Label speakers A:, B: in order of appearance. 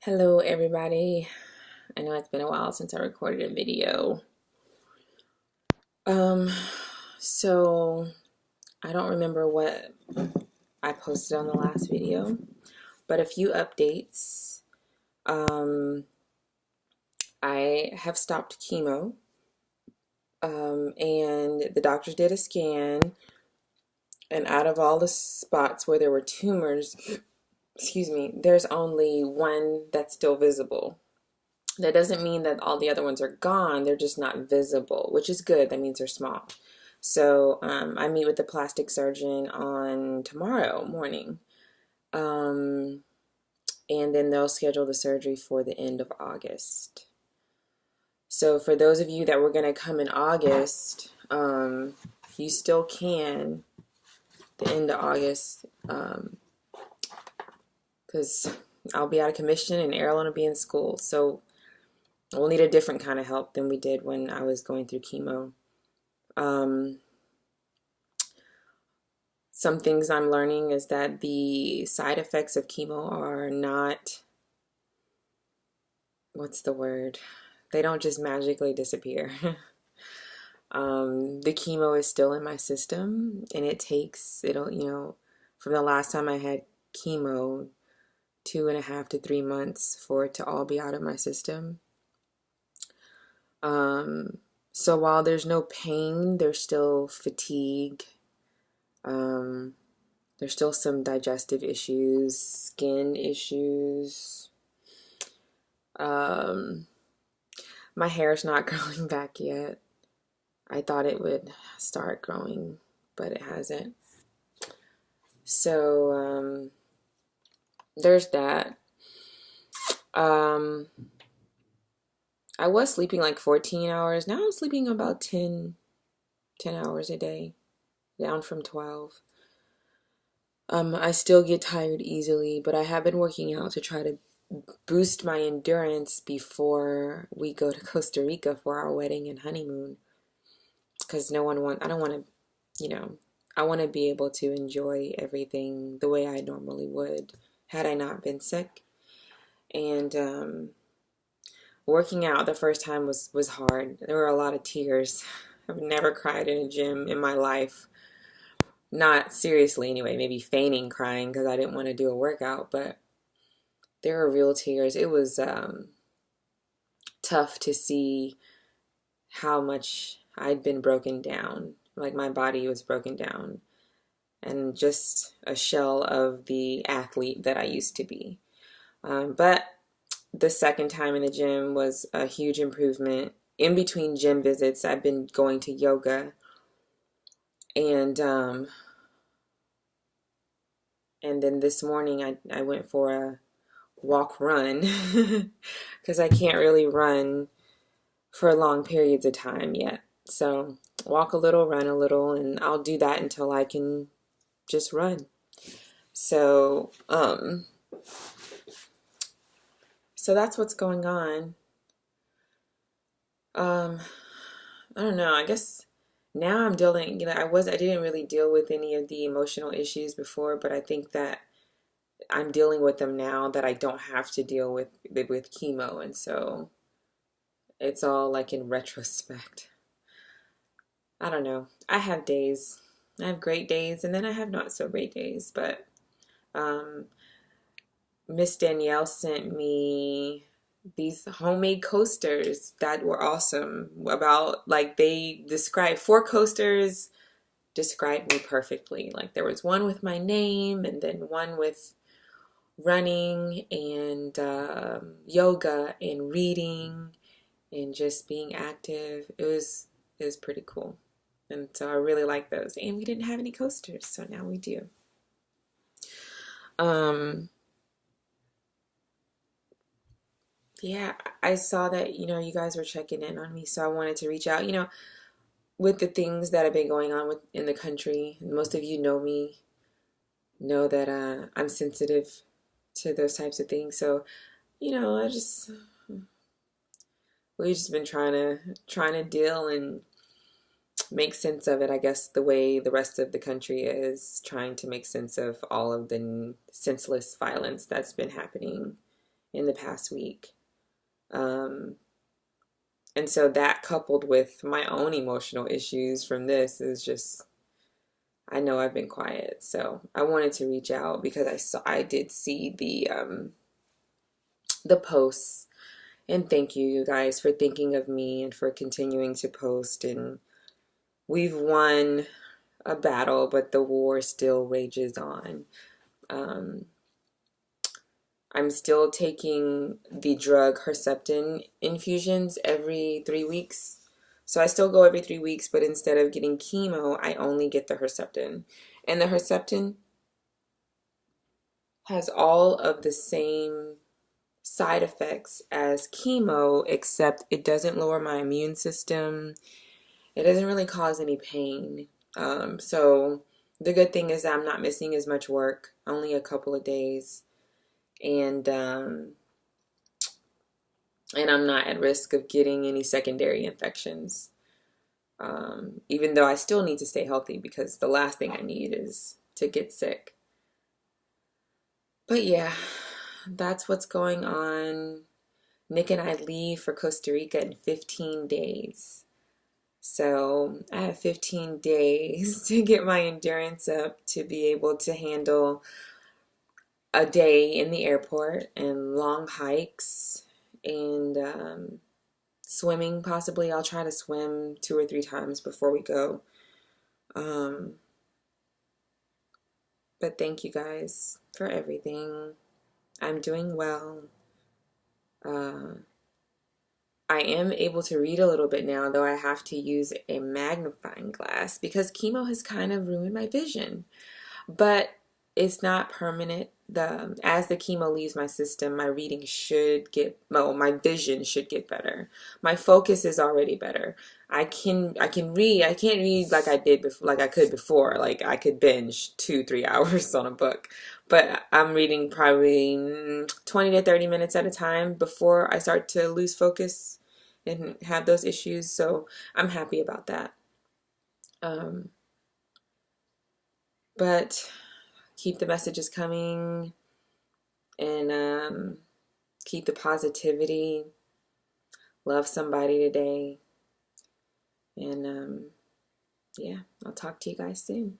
A: Hello, everybody. I know it's been a while since I recorded a video. Um, so I don't remember what I posted on the last video, but a few updates. Um, I have stopped chemo, and the doctors did a scan, and out of all the spots where there were tumors, excuse me, there's only one that's still visible. That doesn't mean that all the other ones are gone. They're just not visible, which is good. That means they're small. So I meet with the plastic surgeon on tomorrow morning. And then they'll schedule the surgery for the end of August. So for those of you that were going to come in August, you still can the end of August, because I'll be out of commission and Errol will be in school. So we'll need a different kind of help than we did when I was going through chemo. Some things I'm learning is that the side effects of chemo are not, what's the word? They don't just magically disappear. The chemo is still in my system, and from the last time I had chemo, 2.5 to 3 months for it to all be out of my system. So while there's no pain, there's still fatigue. There's still some digestive issues, skin issues. My hair's not growing back yet. I thought it would start growing, but it hasn't. So, there's that. I was sleeping like 14 hours. Now I'm sleeping about 10 hours a day, down from 12. I still get tired easily, but I have been working out to try to boost my endurance before we go to Costa Rica for our wedding and honeymoon. Because I don't want to, I want to be able to enjoy everything the way I normally would had I not been sick. And working out the first time was hard. There were a lot of tears. I've never cried in a gym in my life. Not seriously anyway, maybe feigning crying because I didn't want to do a workout, but there were real tears. It was tough to see how much I'd been broken down. Like my body was broken down and just a shell of the athlete that I used to be. But the second time in the gym was a huge improvement. In between gym visits, I've been going to yoga, and then this morning I went for a walk run because I can't really run for long periods of time yet. So walk a little, run a little, and I'll do that until I can just run. So so that's what's going on. I don't know. I guess now I'm dealing, I didn't really deal with any of the emotional issues before, but I think that I'm dealing with them now that I don't have to deal with chemo, and so it's all like in retrospect. I don't know. I have days. I have great days, and then I have not so great days, but Miss Danielle sent me these homemade coasters that were awesome. About, like, they described 4 coasters, described me perfectly. Like, there was one with my name, and then one with running and yoga and reading and just being active. It was pretty cool, and so I really like those. And we didn't have any coasters, so now we do. Yeah, I saw that, you guys were checking in on me, so I wanted to reach out. With the things that have been going on in the country, most of you know me, know that I'm sensitive to those types of things. So, we've just been trying to deal and make sense of it, I guess, the way the rest of the country is trying to make sense of all of the senseless violence that's been happening in the past week. And so that coupled with my own emotional issues from this is just, I know I've been quiet. So I wanted to reach out because I did see the posts, and thank you guys for thinking of me and for continuing to post. And we've won a battle, but the war still rages on. I'm still taking the drug Herceptin infusions every 3 weeks. So I still go every 3 weeks, but instead of getting chemo, I only get the Herceptin. And the Herceptin has all of the same side effects as chemo, except it doesn't lower my immune system. It doesn't really cause any pain. So the good thing is that I'm not missing as much work, only a couple of days. And I'm not at risk of getting any secondary infections. Even though I still need to stay healthy because the last thing I need is to get sick. But yeah, that's what's going on. Nick and I leave for Costa Rica in 15 days. So I have 15 days to get my endurance up to be able to handle a day in the airport and long hikes and swimming. Possibly I'll try to swim 2 or 3 times before we go. But thank you guys for everything. I'm doing well. I am able to read a little bit now, though I have to use a magnifying glass because chemo has kind of ruined my vision. But it's not permanent. As the chemo leaves my system, my reading should get, well, my vision should get better. My focus is already better. I can read. I can't read like I did before, like I could before. Like I could binge 2-3 hours on a book, but I'm reading probably 20 to 30 minutes at a time before I start to lose focus and have those issues. So I'm happy about that. But keep the messages coming and keep the positivity. Love somebody today. And yeah, I'll talk to you guys soon.